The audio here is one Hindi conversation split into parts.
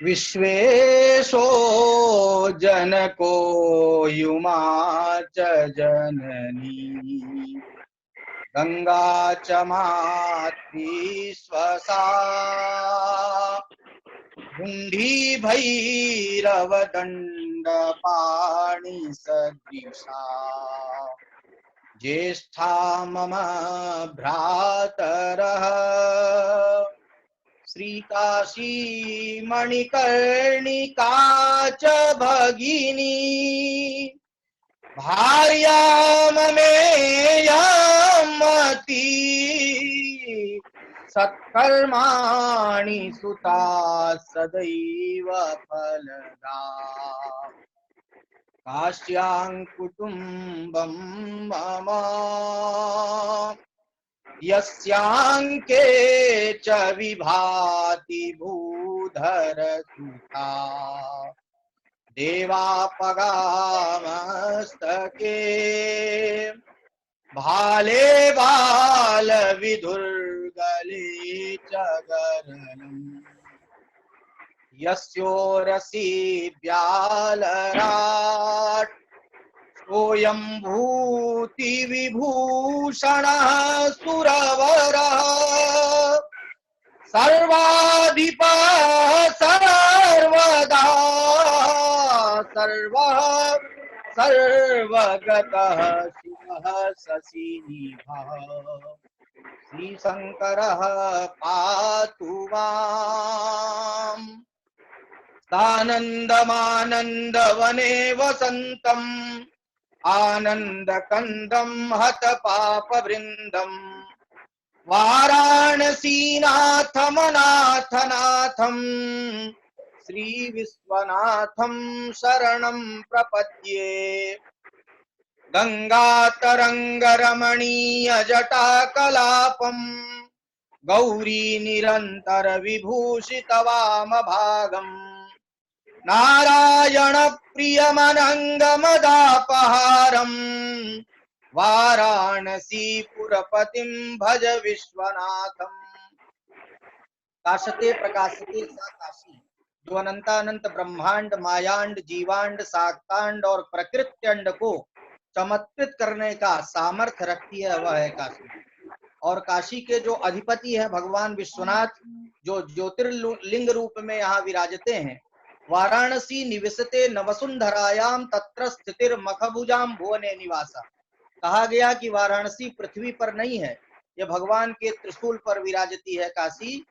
विश्वेशो जनको युमा च जननी गंगा च मात्री स्वसा गुंडी भैरव दंड पाणि सदृशा ज्येष्ठा मम भ्रातरः श्रीकाशी मणिकर्णिका च भगिनी भार्या ममेयमती सत्कर्माणि सुता सदैव फलदा काश्यां कुटुम्बं मम यस्यांके च विभाति भूधरसुता देवापगामस्तके भाले बालविधुर्गले च गरलम् यस्योरसि व्यालराट् सोऽयं भूतिविभूषणः सुरवरः सर्वाधिपः सर्वदा सर्वः सर्वगतः शिवः शशिनिभः श्रीशंकरः पातु माम् सानन्दमानन्दवने वसन्तम् आनन्दकन्दं हतपापवृन्दम् वाराणसीनाथमनाथनाथं श्रीविश्वनाथं शरणं प्रपद्ये गंगातरङ्गरमणीयजटाकलापं गौरी निरन्तरविभूषितवामभागम् नारायण प्रियमनंगमदापहारम् वाराणसी पुरपतिं भज विश्वनाथम। काशते प्रकाशते सा काशी, जो अनंतानंत ब्रह्मांड मायांड जीवांड शाक्तांड और प्रकृत्यंड को चमत्कृत करने का सामर्थ्य रखती है, वह है काशी। और काशी के जो अधिपति है भगवान विश्वनाथ, जो ज्योतिर्लिंग रूप में यहाँ विराजते हैं। वाराणसी निवसते नवसुंधरायाम तत्र स्थितिर मखभुजाम भुवने निवासा। कहा गया कि वाराणसी पृथ्वी पर नहीं है, यह भगवान के त्रिशूल पर विराजती है काशी,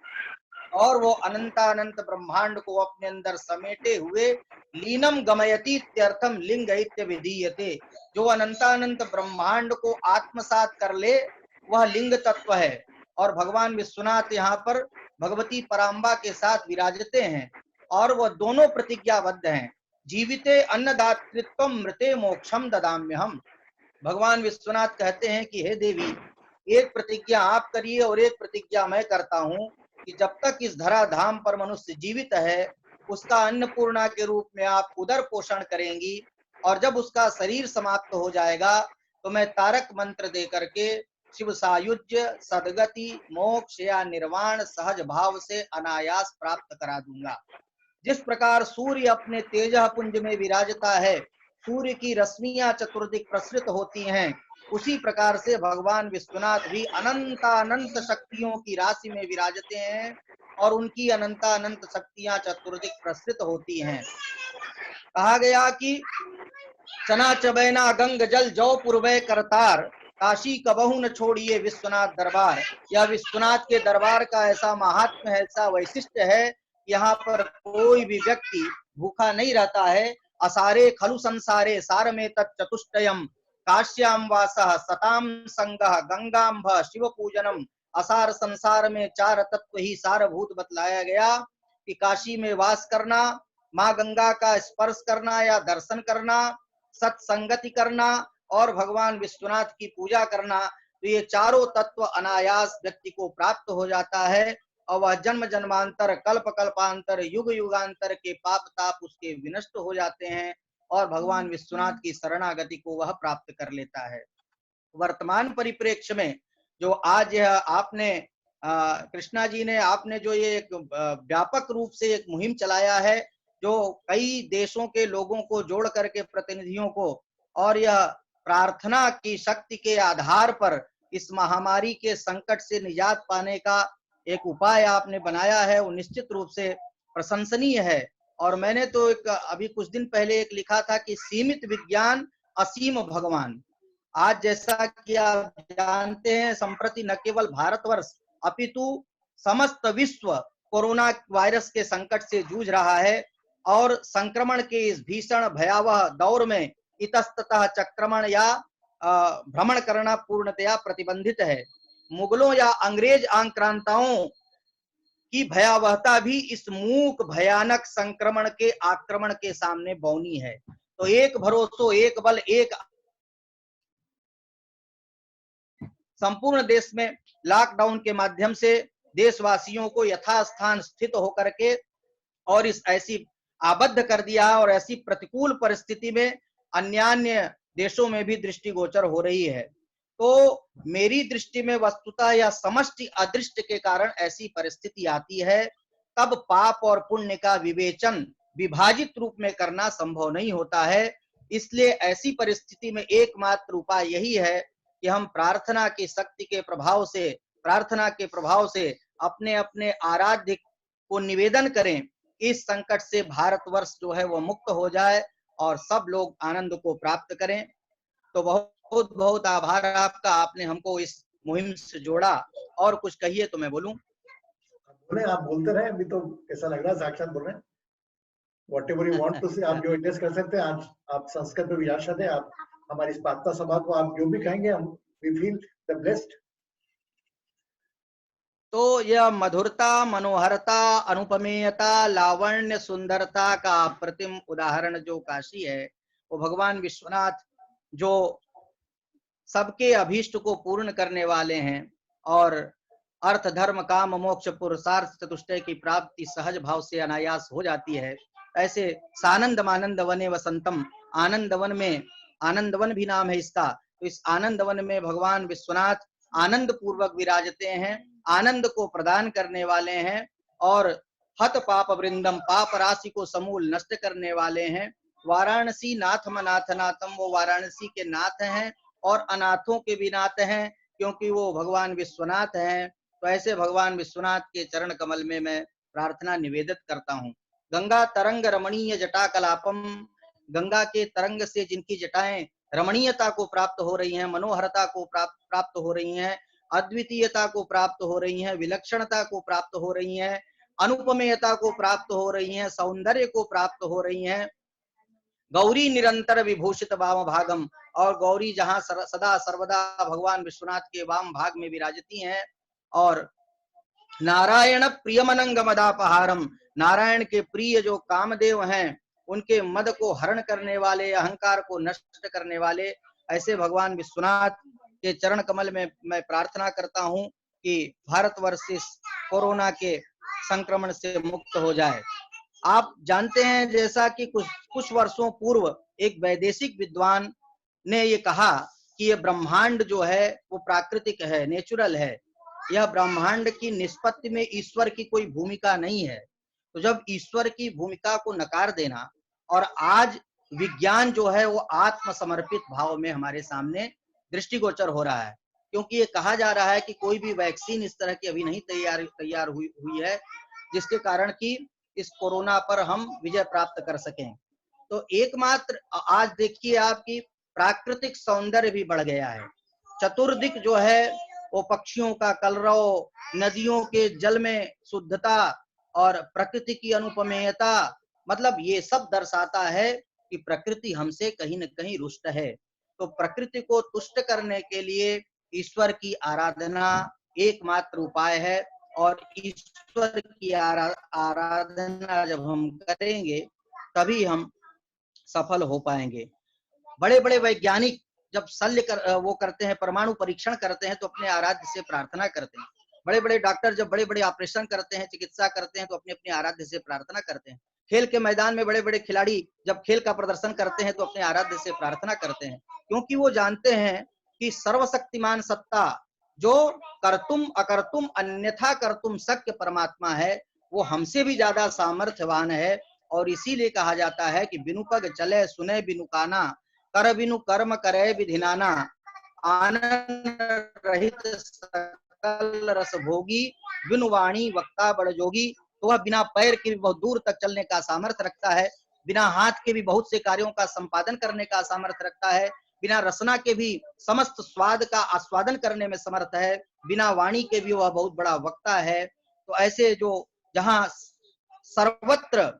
और वो अनंतानंत ब्रह्मांड को अपने अंदर समेटे हुए लीनम गमयति इत्यर्थम लिंग इत्य विधीयते। जो अनंतानंत ब्रह्मांड को आत्मसात कर ले वह लिंग तत्व है। और भगवान विश्वनाथ यहाँ पर भगवती पराम्बा के साथ विराजते हैं और वह दोनों प्रतिज्ञाबद्ध हैं। जीविते अन्नदातृत्व मृते मोक्षम ददाम्यहम। भगवान विश्वनाथ कहते हैं कि हे देवी, एक प्रतिज्ञा आप करिए और एक प्रतिज्ञा मैं करता हूं कि जब तक इस धरा धाम पर मनुष्य जीवित है उसका अन्नपूर्णा के रूप में आप उदर पोषण करेंगी, और जब उसका शरीर समाप्त हो जाएगा तो मैं तारक मंत्र दे करके शिव सायुज्य सदगति मोक्ष या निर्वाण सहज भाव से अनायास प्राप्त करा दूंगा। जिस प्रकार सूर्य अपने तेजः पुंज में विराजता है, सूर्य की रश्मियां चतुर्दिक प्रसृत होती हैं, उसी प्रकार से भगवान विश्वनाथ भी अनंतानंत शक्तियों की राशि में विराजते हैं और उनकी अनंतानंत शक्तियां चतुर्दिक प्रसृत होती हैं। कहा गया कि चना चबैना गंग जल जौ पूर्वै करतार, काशी कबहू न छोड़िए विश्वनाथ दरबार। यह विश्वनाथ के दरबार का ऐसा महात्म्य है, ऐसा वैशिष्ट है, यहाँ पर कोई भी व्यक्ति भूखा नहीं रहता है। असारे खलु संसारे सार में तत्चतुष्टयम काश्याम वासः सताम संगः गंगाम्भ शिव पूजनम। असार संसार में चार तत्व ही सारभूत बतलाया गया कि काशी में वास करना, माँ गंगा का स्पर्श करना या दर्शन करना, सत्संगति करना और भगवान विश्वनाथ की पूजा करना, तो ये चारों तत्व अनायास व्यक्ति को प्राप्त हो जाता है और वह जन्म जन्मांतर कल्प कल्पांतर युग युगांतर के पाप ताप उसके विनष्ट हो जाते हैं और भगवान विश्वनाथ की शरणागति को वह प्राप्त कर लेता है। वर्तमान परिप्रेक्ष्य में जो आज यह आपने कृष्णा जी ने, आपने जो ये एक व्यापक रूप से एक मुहिम चलाया है, जो कई देशों के लोगों को जोड़ करके, प्रतिनिधियों को, और यह प्रार्थना की शक्ति के आधार पर इस महामारी के संकट से निजात पाने का एक उपाय आपने बनाया है, वो निश्चित रूप से प्रशंसनीय है। और मैंने तो एक अभी कुछ दिन पहले एक लिखा था कि सीमित विज्ञान असीम भगवान। आज जैसा कि आप जानते हैं, संप्रति न केवल भारतवर्ष अपितु समस्त विश्व कोरोना वायरस के संकट से जूझ रहा है, और संक्रमण के इस भीषण भयावह दौर में इतस्ततः चक्रमण या भ्रमण करना पूर्णतया प्रतिबंधित है। मुगलों या अंग्रेज आक्रांताओं की भयावहता भी इस मूक भयानक संक्रमण के आक्रमण के सामने बौनी है। तो एक भरोसो, एक बल, एक संपूर्ण देश में लॉकडाउन के माध्यम से देशवासियों को यथास्थान स्थित होकर के और इस ऐसी आबद्ध कर दिया, और ऐसी प्रतिकूल परिस्थिति में अन्य देशों में भी दृष्टिगोचर हो रही है। तो मेरी दृष्टि में वस्तुतः या समष्टि अदृष्ट के कारण ऐसी परिस्थिति आती है, तब पाप और पुण्य का विवेचन विभाजित रूप में करना संभव नहीं होता है। इसलिए ऐसी परिस्थिति में एकमात्र उपाय यही है कि हम प्रार्थना की शक्ति के प्रभाव से, प्रार्थना के प्रभाव से अपने अपने आराध्य को निवेदन करें, इस संकट से भारतवर्ष जो है वो मुक्त हो जाए और सब लोग आनंद को प्राप्त करें। तो बहुत बहुत आभार आपका, आपने हमको इस मुहिम से जोड़ा। और कुछ कहिए तो मैं बोलूं। बोले, आप बोलते रहे, अभी तो ऐसा लग रहा है साक्षात बोल रहे हैं। Whatever you want to say, आप जो एड्रेस कर सकते हैं। आज आप संस्कृत में विरासत है, आप हमारी इस प्रार्थना सभा को आप जो भी कहेंगे, हम we feel the blessed। तो यह मधुरता, मनोहरता, अनुपमेयता, लावण्य, सुंदरता का अप्रतिम उदाहरण जो काशी है, वो भगवान विश्वनाथ जो सबके अभीष्ट को पूर्ण करने वाले हैं, और अर्थ धर्म काम मोक्ष पुरुषार्थ चतुष्टय की प्राप्ति सहज भाव से अनायास हो जाती है। ऐसे सानंद मानंद वने वसंतम, आनंद वन में, आनंद वन भी नाम है इसका, तो इस आनंद वन में भगवान विश्वनाथ आनंद पूर्वक विराजते हैं, आनंद को प्रदान करने वाले हैं, और हत पाप वृंदम, पाप राशि को समूल नष्ट करने वाले हैं। वाराणसी नाथम नाथ नाथम, वो वाराणसी के नाथ हैं और अनाथों के भी नाथ हैं, क्योंकि वो भगवान विश्वनाथ हैं। तो ऐसे भगवान विश्वनाथ के चरण कमल में मैं प्रार्थना निवेदित करता हूँ। गंगा तरंग रमणीय जटा कलापम, गंगा के तरंग से जिनकी जटाएं रमणीयता को प्राप्त हो रही हैं, मनोहरता को प्राप्त हो रही हैं, अद्वितीयता को प्राप्त हो रही हैं, विलक्षणता को प्राप्त हो रही हैं, अनुपमेयता को प्राप्त हो रही हैं, सौंदर्य को प्राप्त हो रही हैं। गौरी निरंतर विभूषित वाम भागम, और गौरी जहां सदा सर्वदा भगवान विश्वनाथ के वाम भाग में विराजती हैं। और नारायण प्रियमनंग मदापहारम, नारायण के प्रिय जो कामदेव हैं, उनके मद को हरण करने वाले, अहंकार को नष्ट करने वाले, ऐसे भगवान विश्वनाथ के चरण कमल में मैं प्रार्थना करता हूं कि भारतवर्ष इस कोरोना के संक्रमण से मुक्त हो जाए। आप जानते हैं, जैसा कि कुछ वर्षों पूर्व एक वैदेशिक विद्वान ने ये कहा कि ये ब्रह्मांड जो है वो प्राकृतिक है, नेचुरल है, यह ब्रह्मांड की निष्पत्ति में ईश्वर की कोई भूमिका नहीं है। तो जब ईश्वर की भूमिका को नकार देना, और आज विज्ञान जो है वो आत्मसमर्पित भाव में हमारे सामने दृष्टिगोचर हो रहा है, क्योंकि ये कहा जा रहा है कि कोई भी वैक्सीन इस तरह की अभी नहीं तैयार हुई है जिसके कारण कि इस कोरोना पर हम विजय प्राप्त कर सकें। तो एकमात्र आज देखिए आपकी प्राकृतिक सौंदर्य भी बढ़ गया है। चतुर्दिक जो है वो पक्षियों का कलरव, नदियों के जल में शुद्धता और प्रकृति की अनुपमेयता, मतलब ये सब दर्शाता है कि प्रकृति हमसे कहीं न कहीं रुष्ट है। तो प्रकृति को तुष्ट करने के लिए ईश्वर की आराधना एकमात्र उपाय है, और ईश्वर की आराधना जब हम करेंगे तभी हम सफल हो पाएंगे। बड़े बड़े वैज्ञानिक जब वो करते हैं, परमाणु परीक्षण करते हैं, तो अपने आराध्य से प्रार्थना करते हैं। बड़े बड़े डॉक्टर जब बड़े बड़े ऑपरेशन करते हैं, चिकित्सा करते हैं, तो अपने अपने आराध्य से प्रार्थना करते हैं। खेल के मैदान में बड़े बड़े खिलाड़ी जब खेल का प्रदर्शन करते हैं, तो अपने आराध्य से प्रार्थना करते हैं, क्योंकि वो जानते हैं कि सर्वशक्तिमान सत्ता जो कर्तुम अकर्तुम अन्यथा कर्तुम शक्य परमात्मा है, वो हमसे भी ज्यादा सामर्थ्यवान है। और इसीलिए कहा जाता है कि बिनु पग चले सुने बिनु काना, कर बिनु कर्म करे विधिनाना, आनंद रहित सकल रस भोगी, बिनु वाणी वक्ता बड़ जोगी। तो वह बिना पैर के भी बहुत दूर तक चलने का सामर्थ्य रखता है, बिना हाथ के भी बहुत से कार्यों का संपादन करने का सामर्थ्य रखता है, बिना रसना के भी समस्त स्वाद का आस्वादन करने में समर्थ है, बिना वाणी के भी वह बहुत बड़ा वक्ता है। तो ऐसे जो जहां सर्वत्र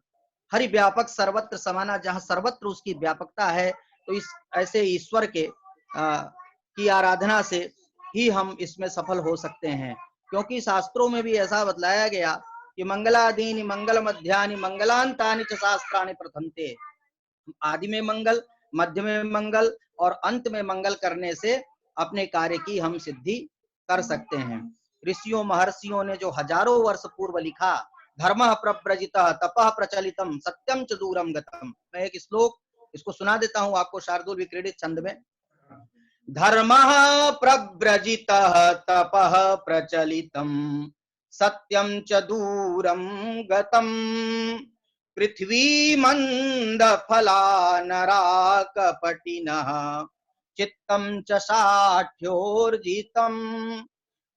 हरि व्यापक सर्वत्र समाना, जहां सर्वत्र उसकी व्यापकता है, तो इस ऐसे ईश्वर के की आराधना से ही हम इसमें सफल हो सकते हैं। क्योंकि शास्त्रों में भी ऐसा बतलाया गया कि मंगलादीनि मंगल मध्यानि मंगलांतानि च शास्त्राणि प्रथन्ते। आदि में मंगल, मध्य में मंगल और अंत में मंगल करने से अपने कार्य की हम सिद्धि कर सकते हैं। ऋषियों महर्षियों ने जो हजारों वर्ष पूर्व लिखा, धर्म प्रव्रजितः तपः प्रचलितम सत्यम च दूरम गतम। मैं एक श्लोक इसको सुना देता हूं आपको शार्दूल विक्रीडित छंद में। धर्मः प्रव्रजितः तपः प्रचलितम सत्यम च दूरम गतम, पृथ्वी मंद फला नरा कपटिनः चित्तम च साठ्योर्जितम,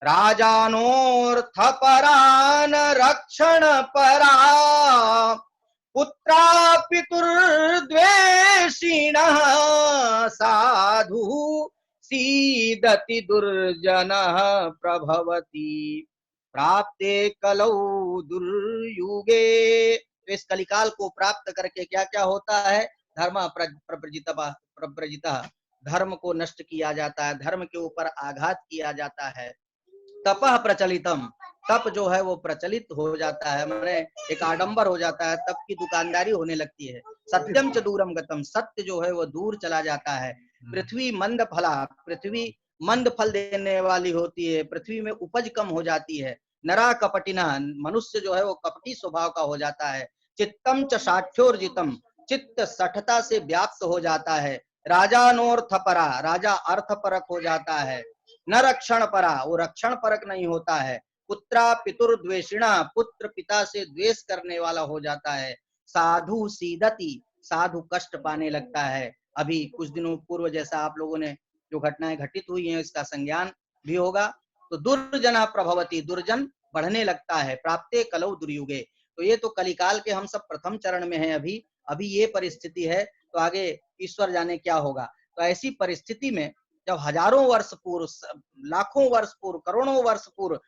राजानोऽर्थ परान रक्षण परा, पुत्रा पितुर्द्वेषिणः साधु सीदति दुर्जनः प्रभवति, प्राप्ते कलौ दुर्युगे। तो इस कलिकाल को प्राप्त करके क्या क्या होता है? धर्म प्रव्रजितः, धर्म को नष्ट किया जाता है, धर्म के ऊपर आघात किया जाता है। तपः प्रचलितम, तप जो है वो प्रचलित हो जाता है, माने एक आडंबर हो जाता है, तप की दुकानदारी होने लगती है। सत्यम च दूरम गतम, सत्य जो है वो दूर चला जाता है। पृथ्वी मंद फला, पृथ्वी मंद फल देने वाली होती है, पृथ्वी में उपज कम हो जाती है। नरा कपटिना, मनुष्य जो है वो कपटी स्वभाव का हो जाता है। चित्तम च साठ्योर्जितम, चित्त सठता से व्याप्त हो जाता है। राजानोर्थ परा, राजा अर्थ परक हो जाता है। न रक्षण परा, वो रक्षण परक नहीं होता है। पुत्रा पितुर्द्वेषिणा, पुत्र पिता से द्वेष करने वाला हो जाता है। साधु सीदति, साधु कष्ट पाने लगता है। अभी कुछ दिनों पूर्व जैसा आप लोगों ने जो घटनाएं घटित हुई हैं इसका संज्ञान भी होगा। तो दुर्जना प्रभवती, दुर्जन बढ़ने लगता है। प्राप्ते कलौ दुर्युगे, तो ये तो कलिकाल के हम सब प्रथम चरण में हैं। अभी ये परिस्थिति है, तो आगे ईश्वर जाने क्या होगा। तो ऐसी परिस्थिति में जब हजारों वर्ष पूर्व, लाखों वर्ष पूर्व, करोड़ों वर्ष पूर्व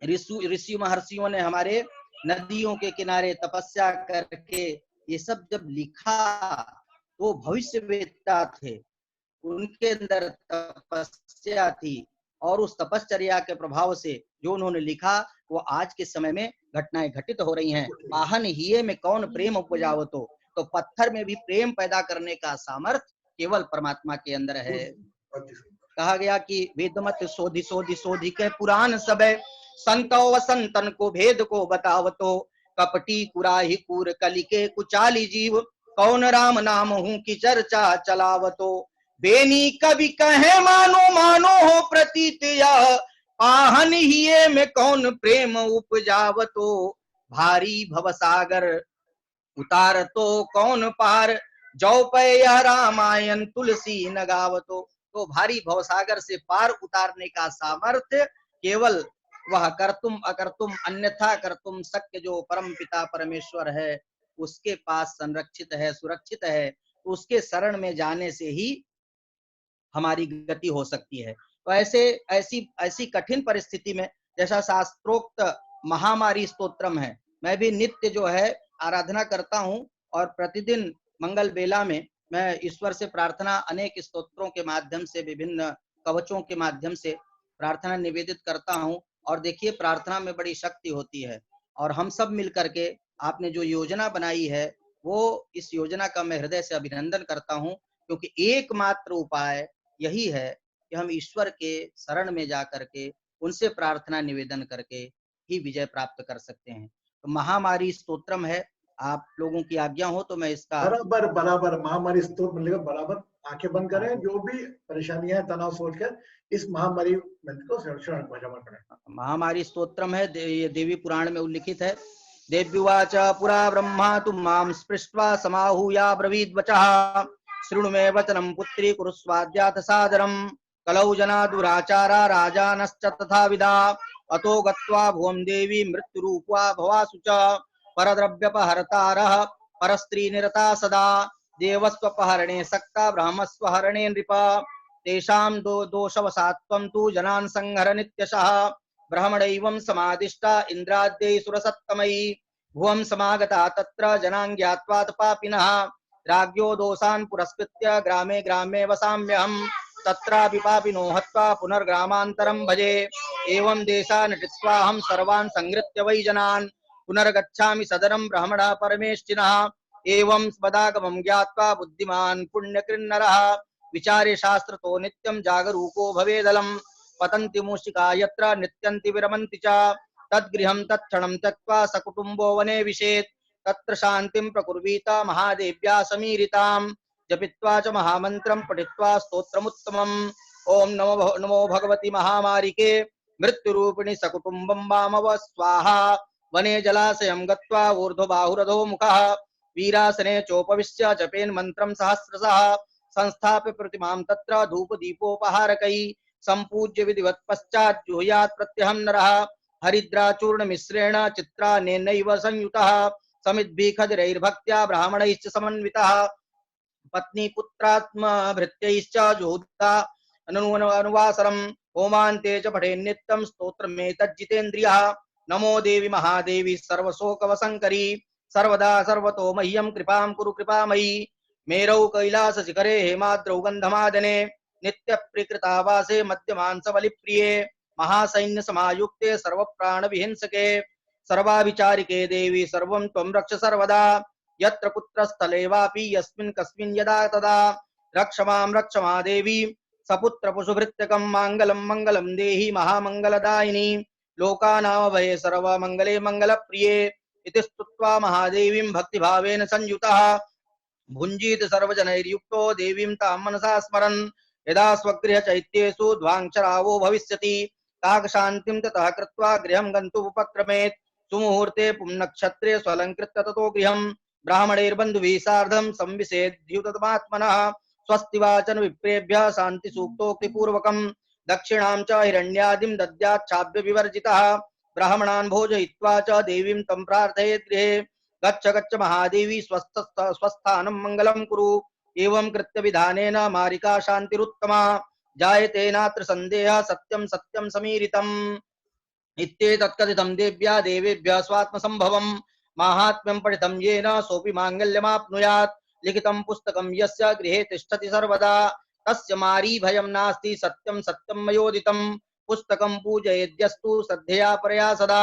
ऋषि महर्षियों ने हमारे नदियों के किनारे तपस्या करके ये सब जब लिखा, तो भविष्यवेत्ता थे, उनके अंदर तपस्या थी, और उस तपश्चर्या के प्रभाव से जो उन्होंने लिखा वो आज के समय में घटनाएं घटित हो रही हैं। पाहन हिये में कौन प्रेम उपजावतो, तो पत्थर में भी प्रेम पैदा करने का सामर्थ्य केवल परमात्मा के अंदर है। कहा गया कि वेदमत सोधि सोधि सोधि के पुराण सबे, संतो व संतन को भेद को बतावतो, कपटी कुराही कूर कलिके कुचाली जीव, कौन राम नाम हूं की चर्चा चलावतो, बेनी कवि कहे मानो मानो हो प्रतीत यह, पाहन हिये में कौन प्रेम उपजावतो, भारी भवसागर उतार तो कौन पार, जौ पे यह रामायण तुलसी न गावतो। तो भारी भवसागर से पार उतारने का सामर्थ्य केवल वह कर्तुम अकर्तुम अन्यथा कर्तुम शक्य जो परम पिता परमेश्वर है उसके पास संरक्षित है, सुरक्षित है। तो उसके शरण में जाने से ही हमारी गति हो सकती है। तो ऐसी कठिन परिस्थिति में जैसा शास्त्रोक्त महामारी स्तोत्रम है, मैं भी नित्य जो है आराधना करता हूँ, और प्रतिदिन मंगल बेला में मैं ईश्वर से प्रार्थना अनेक स्तोत्रों के माध्यम से, विभिन्न कवचों के माध्यम से प्रार्थना निवेदित करता हूँ। और देखिए प्रार्थना में बड़ी शक्ति होती है, और हम सब मिल करके आपने जो योजना बनाई है वो इस योजना का मैं हृदय से अभिनंदन करता हूँ, क्योंकि एकमात्र उपाय यही है कि हम ईश्वर के शरण में जा करके उनसे प्रार्थना निवेदन करके ही विजय प्राप्त कर सकते हैं। तो महामारी स्तोत्रम है, आप लोगों की आज्ञा हो तो मैं इसका बराबर बराबर महामारी स्तोत्र मिलेगा बराबर। आंखें बंद हाँ, करें, जो भी परेशानियां हैं, तनाव सोचकर इस महामारी मंत्र को शरण करें। महामारी स्तोत्रम है, ये देवी पुराण में उल्लिखित है। देव्युवाच पुरा ब्रह्मा तु मां स्पृष्ट्वा समाहूया ब्रवीद्वचः शृणु मे वचनं पुत्री कुरुस्वाद्याथ सादरम् कलौ जना दुराचारा राजानश्च तथाविधा अतो गत्वा भुवं देवी मृत्युरूपा भवासु च परद्रव्यपहर्तारः परस्त्रीनिरता सदा देवस्वपहरणे सक्ता ब्रह्मस्वहरणे नृप तेषां दोषवशात्त्वं तु जनान् संहर नित्यशः ब्रह्मणैवं समादिष्टा इन्द्राद्यै सुरसत्तमयी भुवं समागता तत्र जनान् ज्ञात्वा पापिनः राज्ञो दोषान् पुरस्कृत्य ग्रामे ग्रामे वसाम्यहम् तत्रापि पापिनो हत्वा पुनर्ग्रामान्तरं भजे एवं देशान् नटित्वाहं सर्वान् संहृत्य वै जनान् पुनर्गच्छामि सदनं ब्रह्मणः परमेष्ठिनः एवं पदागमं ज्ञात्वा बुद्धिमान् पुण्यकृन्नरः विचारे शास्त्रतो नित्यं जागरूको भवेदलम् पतन्ति मूषिका यत्र नित्यन्ति विरमन्ति च तद्गृहं तत्क्षणं त्यक्त्वा सकुटुम्बो वने विशेत् तत्र शान्तिं प्रकुर्वीत महादेव्या समीरितां जपित्वा च महामन्त्रं पठित्वा स्तोत्रमुत्तमम् ओम नमो भगवती महामारिके मृत्युरूपिणि सकुटुम्बं वामव स्वाहा वने जलाशयं गत्वा ऊर्ध्वबाहुरधो मुखः वीरासने चोपविश्य जपेन् मन्त्रं सहस्रशः संस्थाप्य प्रतिमां तत्र धूपदीपोपहारकैः संपूज्य विधिवत् पश्चात् जुहुयात् प्रत्यहं नरः हरिद्राचूर्ण मिश्रेण चित्रान्नेनैव संयुतः समिद्भिखदिरैर्भक्त्या ब्राह्मणैश्च समन्वितः पत्नी पुत्रात्म भृत्यैश्च जुहुता अनुवासरम् होमान्ते च पठेन्नित्यं स्तोत्रमेतज्जितेन्द्रियः नमो देवी महादेवी सर्वशोकवसङ्करी सर्वदा सर्वतो मह्यं कृपां कुरु कृपामयी मेरौ कैलासशिखरे हेमाद्रौ गन्धमादने नित्यप्रीकृतावासे मध्यमांसबलिप्रिये महासैन्यसमायुक्ते सर्वप्राणविहिंसके सर्वाभिचारिके देवी सर्वं त्वं रक्ष सर्वदा यत्र कुत्र स्थले वापि यस्मिन् कस्मिन् यदा तदा रक्ष मां देवी सपुत्र पशुभृत्यकं माङ्गलं मङ्गलं देहि महामङ्गलदायिनी लोकानामभये सर्वमङ्गले मङ्गलप्रिये इति स्तुत्वा महादेवीं भक्तिभावेन संयुतः भुञ्जीत सर्वजनैर्युक्तो देवीं तां मनसा स्मरन् यदा स्वगृह चैत्येषु ध्वाङ्क्षरावो भविष्यति काकशान्तिं ततः कृत्वा गृहं गन्तुमुपक्रमेत् सुमुहूर्ते पुंनक्षत्रे स्वलङ्कृत्य ततो गृहं ब्राह्मणैर्बन्धुभिः सार्धं संविशेद्युतमात्मनः स्वस्ति वाचन विप्रेभ्यः शान्तिसूक्तोक्तिपूर्वकं दक्षिणां च हिरण्यादिं दद्याच्छाभ्य विवर्जितः ब्राह्मणान् भोजयित्वा च देवीं तं प्रार्थयेत् गृहे गच्छ गच्छ महादेवी स्वस्थानं मंगलं कुरु एवं कृत्य विधानेन मारिका शान्तिरुत्तमा जायते नात्र संदेहः सत्यं सत्यं समीरितम् इत्येतत्कथितं देव्या देवेभ्यः स्वात्मसंभवम् माहात्म्यं पठितं येन सोऽपि माङ्गल्यमाप्नुयात् लिखितं पुस्तकं यस्य गृहे तिष्ठति सर्वदा तस्य मारी भयं नास्ति सत्यं सत्यं मयोदितं पुस्तकं पूजयेद्यस्तु श्रद्धया परया सदा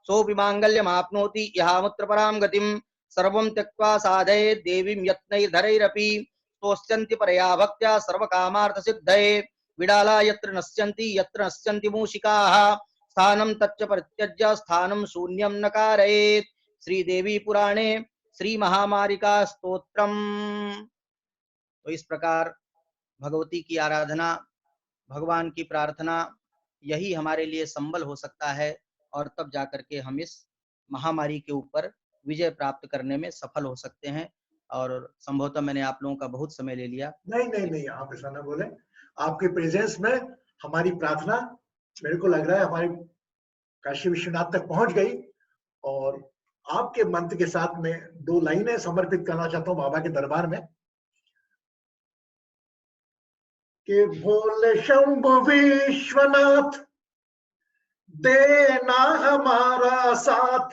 सोऽपि माङ्गल्यमाप्नोति यहामुत्र परां गतिं सर्वं त्यक्त्वा साधयेत् देवीं यत्नैर्धरैरपि स्तोष्यन्ति परया भक्त्या सर्वकामार्थसिद्धये विडाला यत्र नश्यन्ति मूषिकाः स्थानं तच्च परित्यज्य स्थानं शून्यं न कारयेत्। श्रीदेवी पुराणे श्री महामारिका स्तोत्रम। तो इस प्रकार भगवती की आराधना, भगवान की प्रार्थना, यही हमारे लिए संबल हो सकता है और तब जाकर के हम इस महामारी के ऊपर विजय प्राप्त करने में सफल हो सकते हैं। और संभवतः मैंने आप लोगों का बहुत समय ले लिया। नहीं नहीं नहीं, आप ऐसा ना बोले। आपके प्रेजेंस में हमारी प्रार्थना, मेरे को लग रहा है हमारी काशी विश्वनाथ तक पहुंच गई। और आपके मंत्र के साथ में 2 लाइनें समर्पित करना चाहता हूं बाबा के दरबार में कि भोले शंभु विश्वनाथ देना हमारा साथ,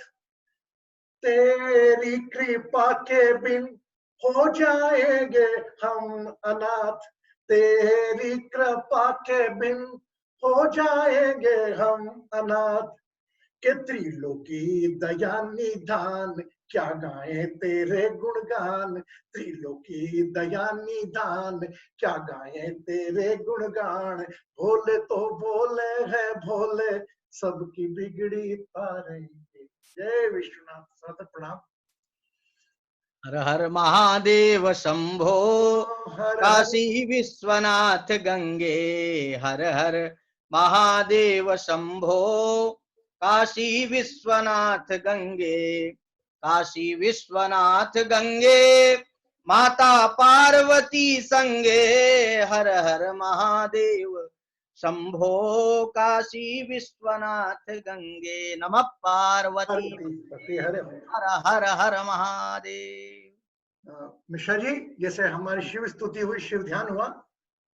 तेरी कृपा के बिन हो जाएंगे हम अनाथ, तेरी कृपा के बिन हो जाएंगे हम अनाथ। के त्रिलोकी दया निधान, क्या गाएं तेरे गुणगान, त्रिलोकी दया निधान, क्या गाएं तेरे गुणगान। भोले तो भोले है भोले, सबकी बिगड़ी तारेंगे। जय विश्वनाथ। सत प्रणाम। हर हर महादेव शंभो हर हर काशी विश्वनाथ गंगे, हर हर महादेव शंभो काशी विश्वनाथ गंगे, काशी विश्वनाथ गंगे माता पार्वती संगे, हर हर महादेव शंभो काशी विश्वनाथ गंगे, नमः पार्वती पार्वती हरे हर हर हर महादेव। मिश्रा जी, जैसे हमारी शिव स्तुति हुई, शिव ध्यान हुआ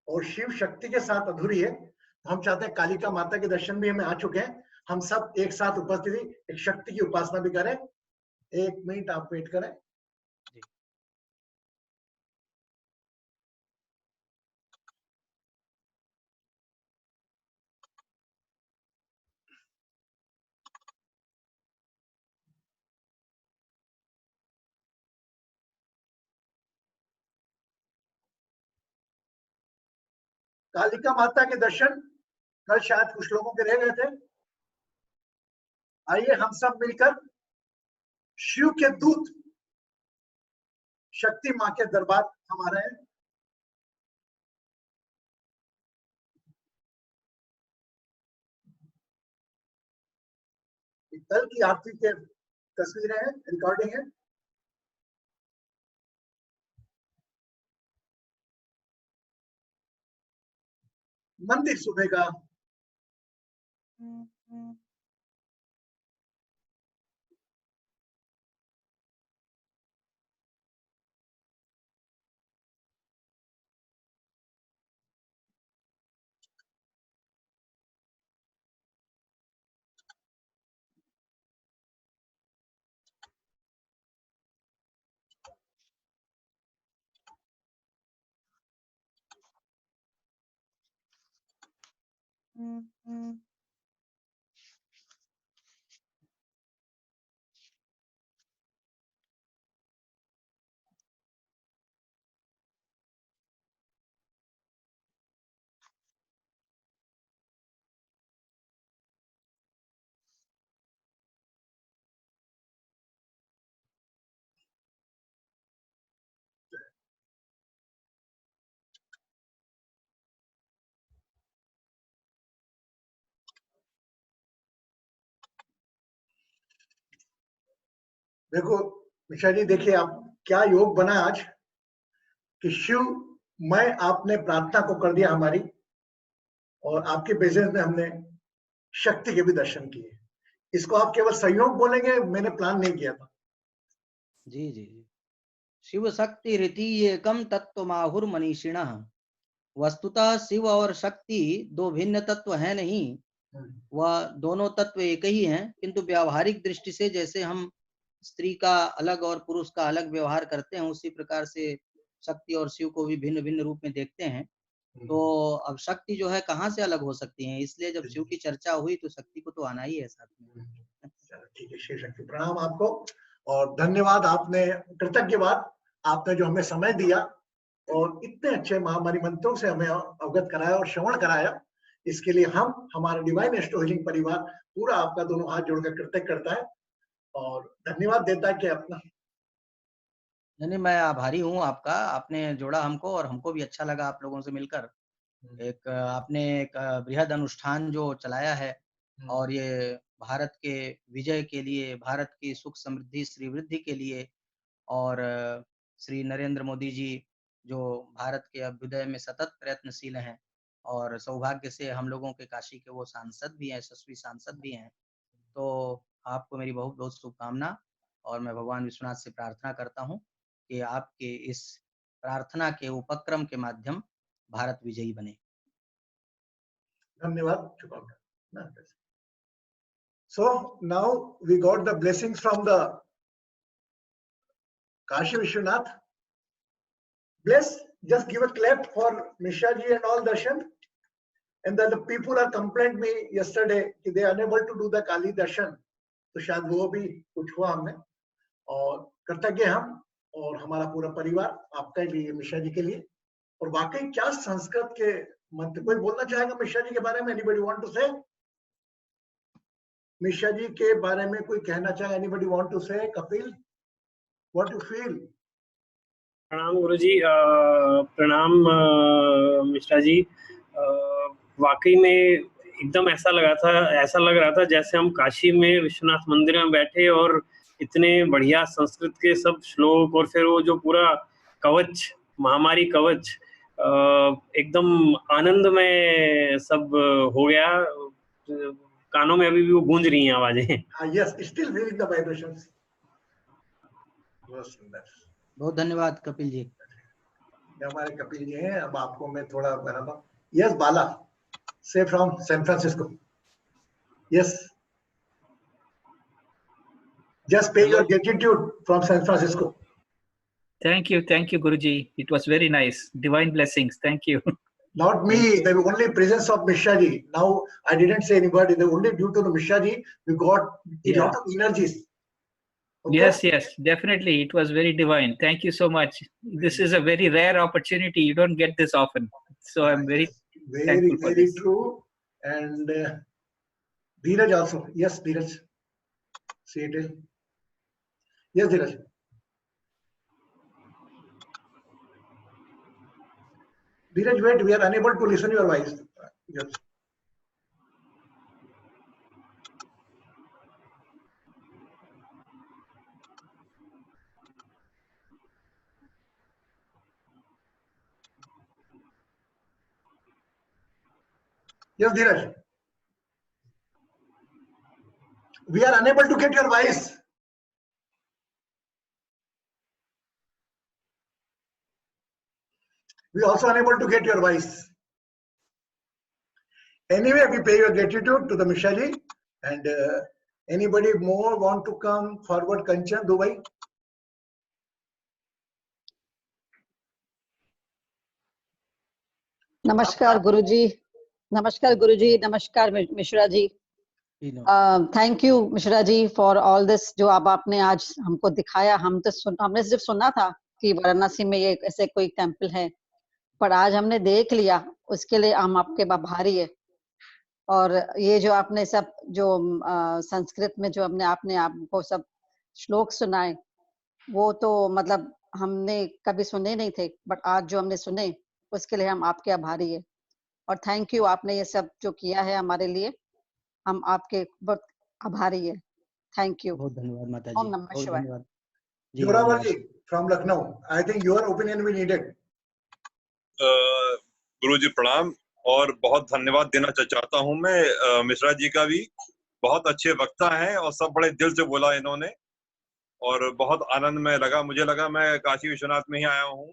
और शिव शक्ति के साथ अधूरी है, तो हम चाहते हैं कालिका माता के दर्शन भी हमें आ चुके हैं, हम सब एक साथ उपस्थिति एक शक्ति की उपासना भी करें। 1 मिनट आप वेट करें। कालिका माता के दर्शन कल शायद कुछ लोगों के रह गए थे। आइए हम सब मिलकर शिव के दूत शक्ति मां के दरबार हमारे हैं। कल की आरती के तस्वीरें हैं, रिकॉर्डिंग है। मंदिर सुबह का देखो मिश्रा जी, देखिए आप क्या योग बना आज कि शिव मैं आपने प्रार्थना को कर दिया हमारी, और आपके प्रेजेंस में हमने शक्ति के भी दर्शन किए। इसको आप केवल संयोग बोलेंगे, मैंने प्लान नहीं किया था। जी जी जी। शिव शक्ति रीति एकम तत्व माहुर मनीषिणः। वस्तुतः शिव और शक्ति दो भिन्न तत्व हैं नहीं, वह दोनों तत्व एक ही हैं, किंतु व्यावहारिक दृष्टि से जैसे हम स्त्री का अलग और पुरुष का अलग व्यवहार करते हैं, उसी प्रकार से शक्ति और शिव को भी भिन्न भिन्न रूप में देखते हैं। तो अब शक्ति जो है कहाँ से अलग हो सकती है, इसलिए जब शिव की चर्चा हुई तो शक्ति को तो आना ही है साथ में। चलो ठीक है, शिव शक्ति प्रणाम आपको और धन्यवाद। आपने कृतज्ञ बात, आपने जो हमें समय दिया और इतने अच्छे महामारी मंत्रों से हमें अवगत कराया और श्रवण कराया, इसके लिए हम हमारा डिवाइन एस्ट्रो हीलिंग परिवार पूरा आपका दोनों हाथ जोड़कर कृतज्ञ करता है और धन्यवाद देता है कि अपना। नहीं, मैं आभारी हूँ आपका, आपने जोड़ा हमको और हमको भी अच्छा लगा आप लोगों से मिलकर। एक आपने एक बृहद अनुष्ठान जो चलाया है और ये भारत के विजय के लिए, भारत की सुख समृद्धि श्रीवृद्धि के लिए, और श्री नरेंद्र मोदी जी जो भारत के अभ्युदय में सतत प्रयत्नशील हैं, और सौभाग्य से हम लोगों के काशी के वो सांसद भी हैं, यशस्वी सांसद भी हैं। तो आपको मेरी बहुत बहुत शुभकामना, और मैं भगवान विश्वनाथ से प्रार्थना करता हूँ कि आपके इस प्रार्थना के उपक्रम के माध्यम भारत विजयी बने। धन्यवाद, शुभकामना। So now we got the blessings from the Kashi Vishwanath. Bless, just give a clap for Mishra ji and all darshan. And then the people are complained me yesterday कि they are unable to do the Kali darshan. तो शायद वो भी कुछ हुआ हमने, और कृतज्ञ हम और हमारा पूरा परिवार आपका लिए, मिश्रा जी के लिए। और वाकई क्या संस्कृत के मंत्र, कोई बोलना चाहेगा मिश्रा जी के बारे में? एनीबॉडी वांट टू से? मिश्रा जी के बारे में कोई कहना चाहे? एनीबॉडी वांट टू से? Kapil, what you feel? प्रणाम गुरुजी। प्रणाम मिश्रा जी। वाकई में एकदम ऐसा लग रहा था जैसे हम काशी में विश्वनाथ मंदिर में बैठे और इतने बढ़िया संस्कृत के सब श्लोक और फिर वो जो पूरा कवच, महामारी कवच, एकदम आनंद में सब हो गया। कानों में अभी भी वो गूंज रही हैं आवाजें। Yes, still feeling the vibrations. बहुत सुंदर। बहुत धन्यवाद कपिल जी। ये हमारे कपिल जी हैं। अब आपको मैं थोड़ा बताता हूँ। Yes, Bala, say from San Francisco. Yes, just pay your gratitude from San Francisco. Thank you, Guruji. It was very nice. Divine blessings. Thank you. Not me, the only presence of Mishra ji. Now I didn't say anybody. The only due to the Mishra ji, we got a lot of energies. Okay? Yes, definitely. It was very divine. Thank you so much. This is a very rare opportunity. You don't get this often. So I'm very thankful for very this. true. And Dheeraj also. Yes, Dheeraj. See it. Yes, Dheeraj. Dheeraj, wait, we are unable to listen your voice. Yes. Yes, Dheeraj. We are unable to get your voice. We also unable to get your voice. Anyway, we pay your gratitude to the Mishra ji. And anybody more want to come forward? Kanchan, Dubai. नमस्कार गुरुजी। नमस्कार गुरुजी। नमस्कार Mishra ji. Thank you Mishra ji for all this जो अब आपने आज हमको दिखाया। हमने सिर्फ सुना था कि वाराणसी में ये ऐसे कोई टेम्पल है, पर आज हमने देख लिया, उसके लिए हम आपके आभारी है। और ये जो आपने सब जो संस्कृत में जो आपने आपको सब श्लोक सुनाए, वो तो मतलब हमने कभी सुने नहीं थे, बट आज जो हमने सुने उसके लिए हम आपके आभारी है। और थैंक यू, आपने ये सब जो किया है हमारे लिए, हम आपके बहुत आभारी है। Thank you. बहुत धन्यवाद माता जी। ओम नमः शिवाय। Joravar ji from Lucknow. I think your opinion we needed. गुरुजी प्रणाम और बहुत धन्यवाद देना चाहता हूं मैं मिश्रा जी का भी। बहुत अच्छे वक्ता हैं और सब बड़े दिल से बोला इन्होंने और बहुत आनंद में लगा। मुझे लगा मैं काशी विश्वनाथ में ही आया हूं।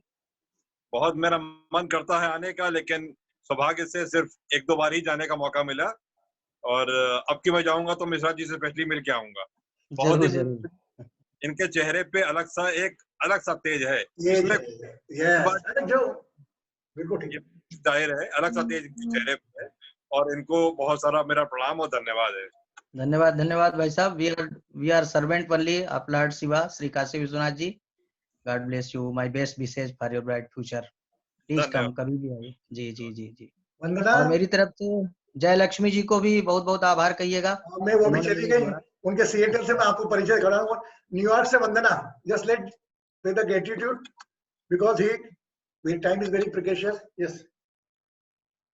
बहुत मेरा मन करता है आने का, लेकिन सौभाग्य से सिर्फ एक दो बार ही जाने का मौका मिला और अब की मैं जाऊंगा तो मिश्रा जी से पहले मिल के आऊंगा। बहुत इनके चेहरे पे अलग सा तेज है। जाहिर है अलग सा तेज चेहरे पे है और इनको बहुत सारा मेरा प्रणाम और धन्यवाद है। धन्यवाद भाई साहब। We are servant only of lord Shiva, Shri Kashi Vishwanath ji. God bless you. My best wishes for your bright future. Please come, कभी भी आइए। जी। और मेरी तरफ से जय लक्ष्मी जी को भी बहुत बहुत आभार कहिएगा। मैं वो भी चली गई, उनके सिएटल से मैं आपको परिचय कराऊंगा। न्यूयॉर्क से Vandana. Just let pay the gratitude because he time is very precious. Yes,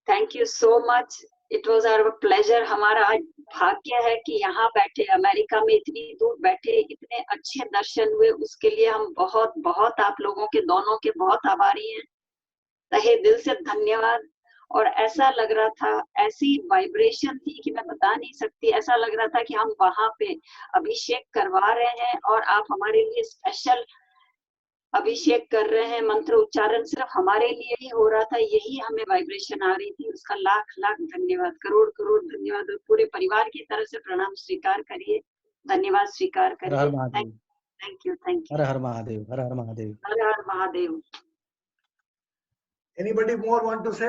thank you so much. It was our pleasure. हमारा आज भाग्य है कि यहाँ बैठे, अमेरिका में इतनी दूर बैठे इतने अच्छे दर्शन हुए, उसके लिए हम बहुत बहुत आप लोगों के दोनों के बहुत आभारी हैं। तहे दिल से धन्यवाद। और ऐसा लग रहा था, ऐसी वाइब्रेशन थी कि मैं बता नहीं सकती। ऐसा लग रहा था कि हम वहां पे अभिषेक करवा रहे हैं और आप हमारे लिए स्पेशल अभिषेक कर रहे हैं। मंत्र उच्चारण सिर्फ हमारे लिए ही हो रहा था, यही हमें वाइब्रेशन आ रही थी। उसका लाख लाख धन्यवाद, करोड़ करोड़ धन्यवाद। और पूरे परिवार की तरफ से प्रणाम स्वीकार करिए, धन्यवाद स्वीकार करिए। Thank you. Her her Mahadev. Her her Mahadev. Her her Mahadev. Anybody more want to say?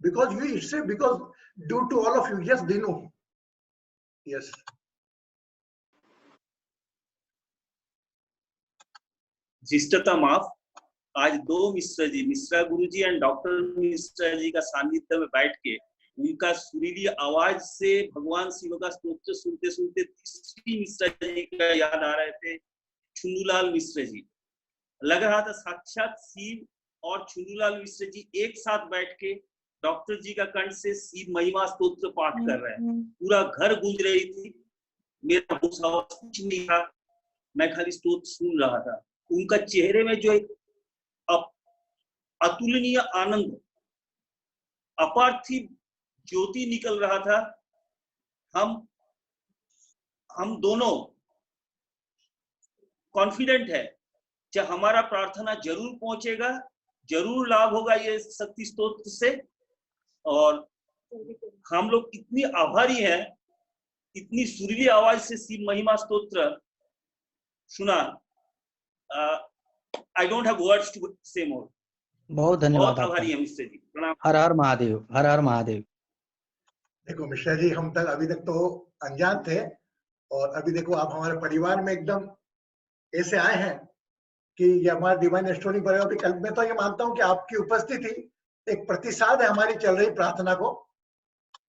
Because you say, because due to all of you. Yes, Dinu. Yes. शिष्टता माफ। आज दो मिश्रा जी, मिश्रा गुरुजी एंड डॉक्टर मिश्रा जी का सानिध्य में बैठ के उनका सुरीली आवाज से भगवान शिव का स्तोत्र सुनते सुनते तीसरी मिश्रा जी का याद आ रहे थे, चुन्नूलाल मिश्रा जी। लग रहा था साक्षात शिव और चुनूलाल मिश्र जी एक साथ बैठ के डॉक्टर जी का कंठ से शिव महिमा स्तोत्र पाठ कर रहे हैं। पूरा घर गूंज रही थी, मेरा होश हवास कुछ नहीं था, मैं खाली स्तोत्र सुन रहा था। उनका चेहरे में जो एक अतुलनीय आनंद, अपार्थिव ज्योति निकल रहा था। हम दोनों कॉन्फिडेंट है कि हमारा प्रार्थना जरूर पहुंचेगा, जरूर लाभ होगा ये शक्ति स्तोत्र से। और हम लोग इतनी आभारी हैं, इतनी सुरीली आवाज से शिव महिमा स्तोत्र सुना। I don't have words to say more. बहुत धन्यवाद, बहुत आभारी है मिश्रा जी। प्रणाम। हर हर महादेव, हर हर महादेव। देखो मिश्रा जी, हम तक अभी तक तो अनजान थे, और अभी देखो आप हमारे परिवार में एकदम ऐसे आए हैं कि ये हमारा डिवाइन स्टोरी बनेगा। कल मैं तो ये मानता हूँ कि आपकी उपस्थिति एक प्रतिसाद है हमारी चल रही प्रार्थना को।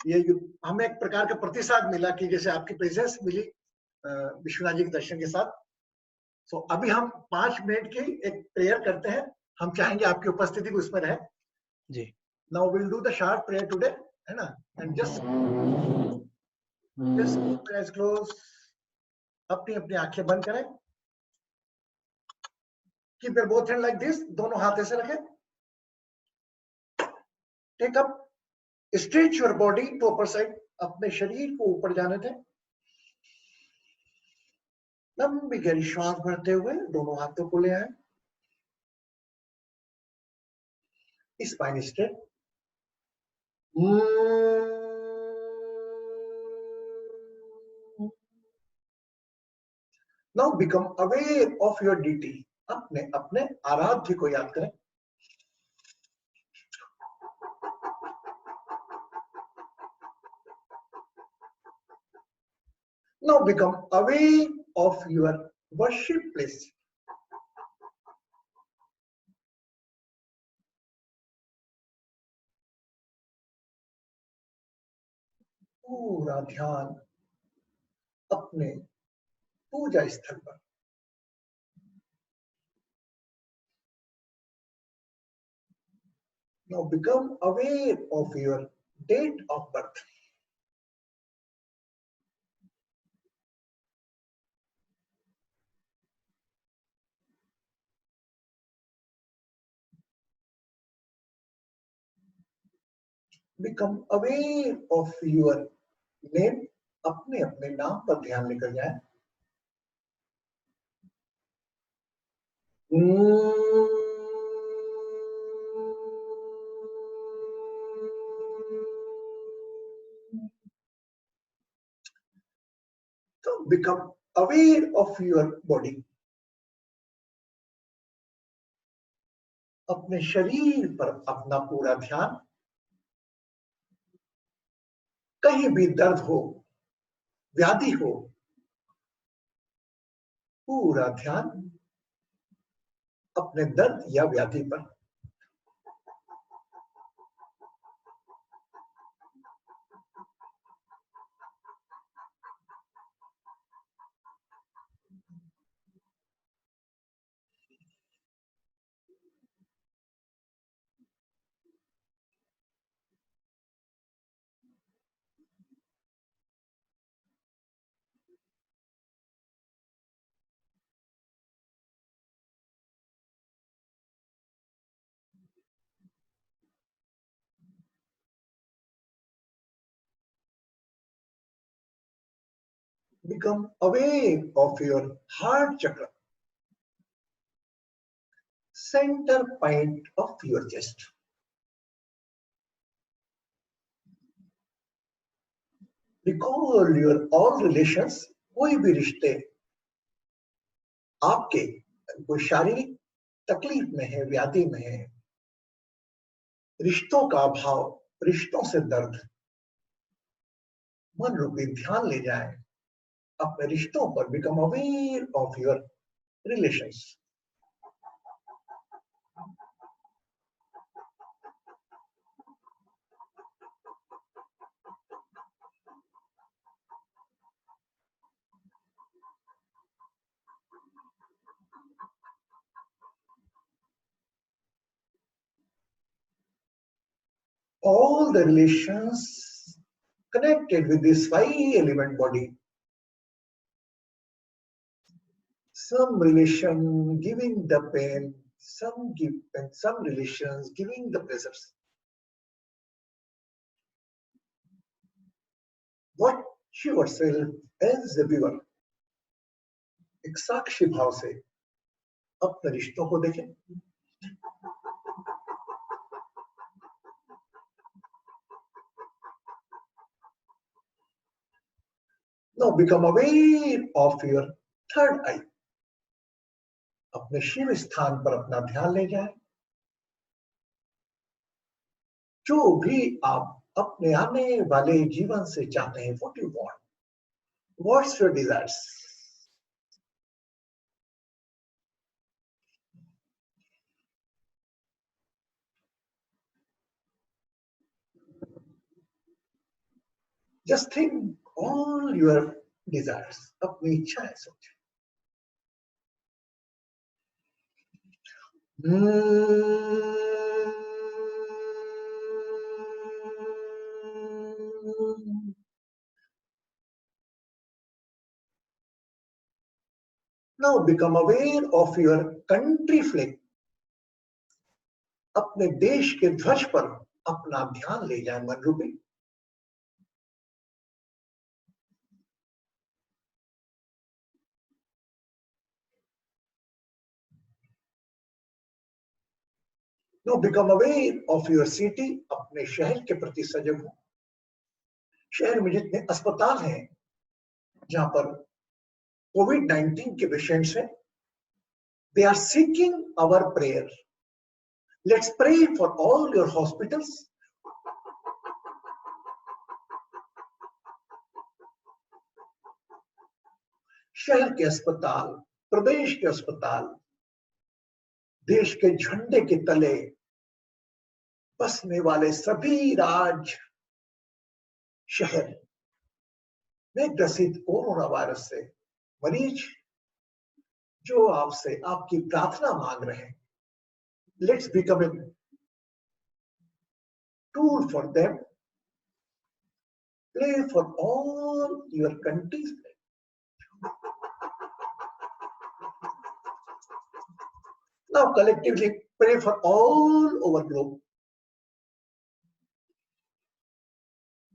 ये हमें एक प्रकार का प्रतिसाद मिला कि जैसे आपकी प्रेजेंस मिली विश्वनाथ जी के दर्शन के साथ। सो अभी हम 5 मिनट की एक प्रेयर करते हैं, हम चाहेंगे आपकी उपस्थिति भी उसमें रहे जी। Now will do the short prayer today, है ना? एंड जस्ट आईज क्लोज, अपनी अपनी आंखें बंद करें, keep your both hand like this, दोनों हाथ ऐसे रखें। Take up, stretch your body to upper side, अपने शरीर को ऊपर जाने दें। लंबी गहरी श्वास भरते हुए दोनों हाथों को ले आए, spine straight. Now become aware of your deity, अपने अपने आराध्य को याद करें। Now become aware of your worship place. पूरा ध्यान अपने पूजा स्थल पर। Now become aware of your date of birth. Become aware of your name, अपने अपने नाम पर ध्यान लेकर जाए। So become aware of your body, अपने शरीर पर अपना पूरा ध्यान। कहीं भी दर्द हो, व्याधि हो, पूरा ध्यान अपने दर्द या व्याधि पर। Become aware of your heart chakra, center point of your chest. Recall your all relations, कोई भी रिश्ते आपके कोई शारीरिक तकलीफ में है, व्याधि में है, रिश्तों का अभाव, रिश्तों से दर्द, मन रूपी ध्यान ले जाए अपने रिश्तों पर। Become aware of your relations. all the relations connected with this 5-element body. Some relation giving the pain, some relations giving the pleasures. Watch yourself as a viewer. एक साक्षी भाव से अपने रिश्तों को देखें. Now become aware of your third eye. अपने शिव स्थान पर अपना ध्यान ले जाएं. जो भी आप अपने आने वाले जीवन से चाहते हैं, what you want, what's your desires? Just think all your desires. अपनी इच्छाएं सोचें. Now become aware of your country flag. अपने देश के ध्वज पर अपना ध्यान ले जाए मन रूपी. Now become aware of your city. अपने शहर के प्रति सजग हो. शहर में जितने अस्पताल हैं जहां पर कोविड-19 के पेशेंट्स हैं, they are seeking our prayer. Let's pray for all your hospitals. शहर के अस्पताल, प्रदेश के अस्पताल, देश के झंडे के तले बसने वाले सभी राज्य शहर में ग्रसित कोरोना वायरस से मरीज जो आपसे आपकी प्रार्थना मांग रहे हैं, let's become a tool for them. Pray for all your countries. Now collectively pray for all over globe.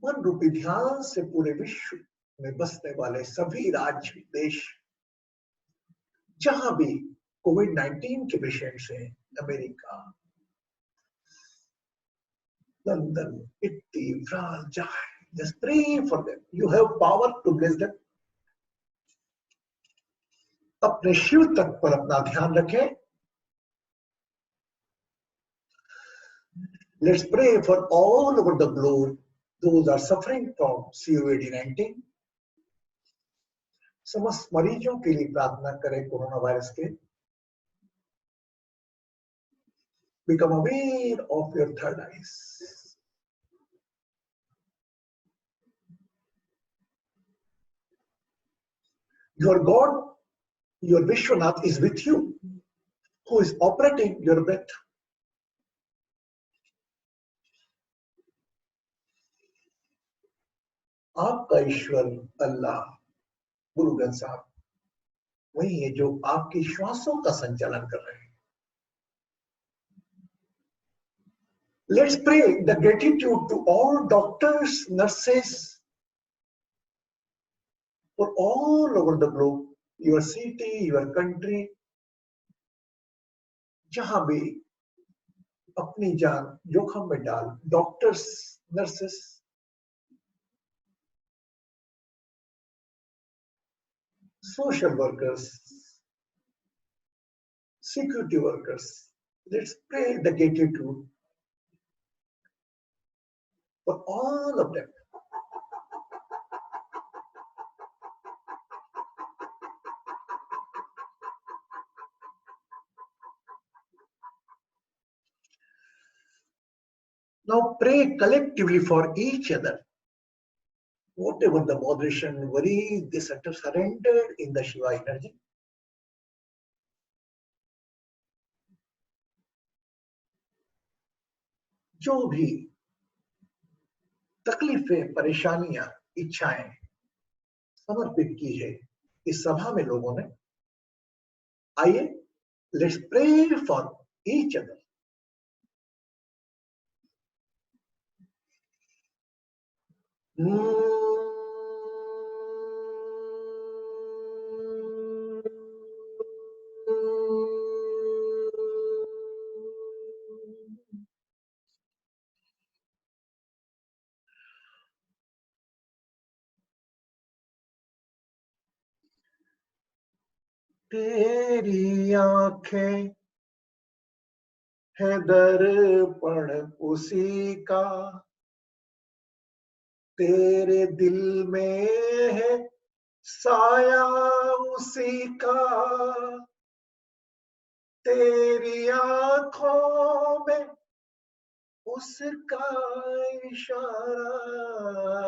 मन रूपी ध्यान से पूरे विश्व में बसने वाले सभी राज्य देश जहां भी कोविड-19 के पेशेंट्स हैं, अमेरिका, लंदन, इटली, फ्रांस, जहां, just pray for them. You have power to bless them. अपने शिव तत्व पर अपना ध्यान रखें. Let's pray for all over the globe those are suffering from COVID-19. समस्त मरीजों के लिए प्रार्थना करें कोरोना वायरस के. Become aware of your third eyes. Your God, your Vishwanath is with you, who is operating your breath. आपका ईश्वर अल्लाह गुरु ग्रंथ साहब वही है जो आपकी श्वासों का संचालन कर रहे हैं. Let's pray the gratitude to all doctors, nurses, for all over the globe, your city, your country, जहां भी अपनी जान जोखिम में डाल doctors, nurses, social workers, security workers. Let's pray the gratitude for all of them. Now pray collectively for each other. Whatever the moderation, worry, they surrendered in the Shiva energy. जो भी तकलीफें, परेशानियां, इच्छाएं समर्पित की है इस सभा में लोगों ने। आइए, let's pray for each other. तेरी आंखें है दर्पण उसी का, तेरे दिल में है साया उसी का, तेरी आंखों में उसका इशारा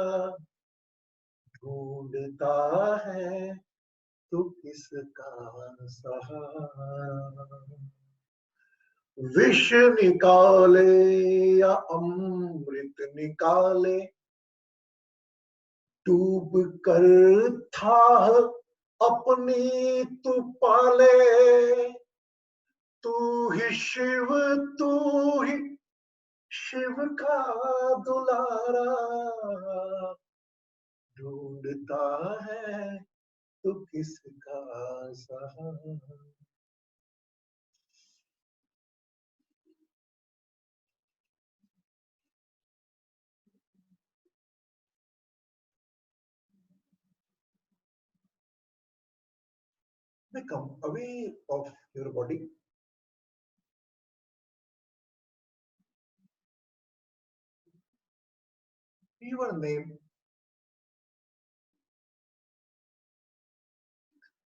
ढूंढता है तू किसका सहारा। विष निकाले या अमृत निकाले, डूब कर था अपनी तू पाले। तू ही शिव का दुलारा, ढूंढता है तू किसका सहारा। Become aware of your body. Your name,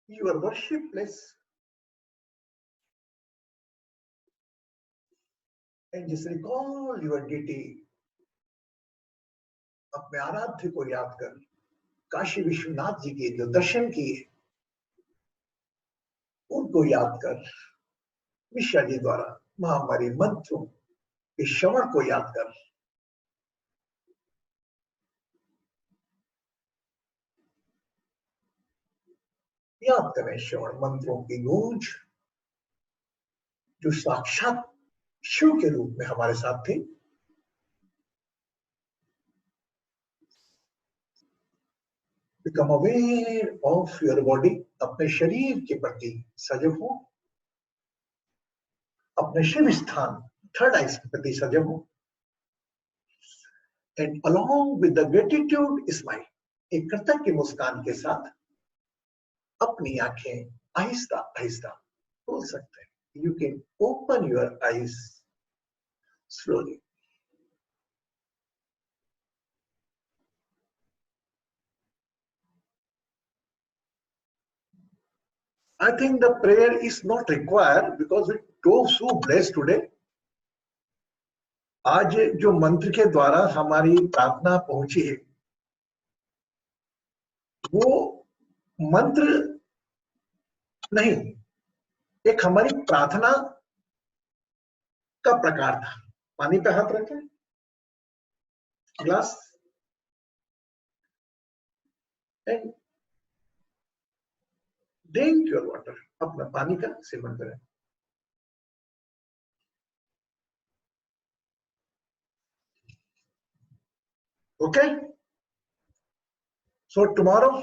your worship place, and just recall your deity. अपने आराध्य को याद कर, काशी विश्वनाथ जी के जो दर्शन किए उनको याद कर, मिश्रा जी द्वारा महामारी मंत्रों के श्रवण को याद कर। याद करें श्रवण मंत्रों की गूंज जो साक्षात शिव के रूप में हमारे साथ थे। Become aware of your body. अपने शरीर के प्रति सजग हो, अपने शिव स्थान थर्ड आई के प्रति सजग हो। And along with the gratitude smile, एक कृतज्ञ की मुस्कान के साथ अपनी आंखें आहिस्ता आहिस्ता खोल सकते हैं। You can open your eyes slowly. I think the prayer is not required because we drove so blessed today. आज जो मंत्र के द्वारा हमारी प्रार्थना पहुंची है, वो मंत्र नहीं, एक हमारी प्रार्थना का प्रकार था। पानी पे हाथ रखें, glass, and drink your water, अपना पानी का सेवन करें। Okay, so tomorrow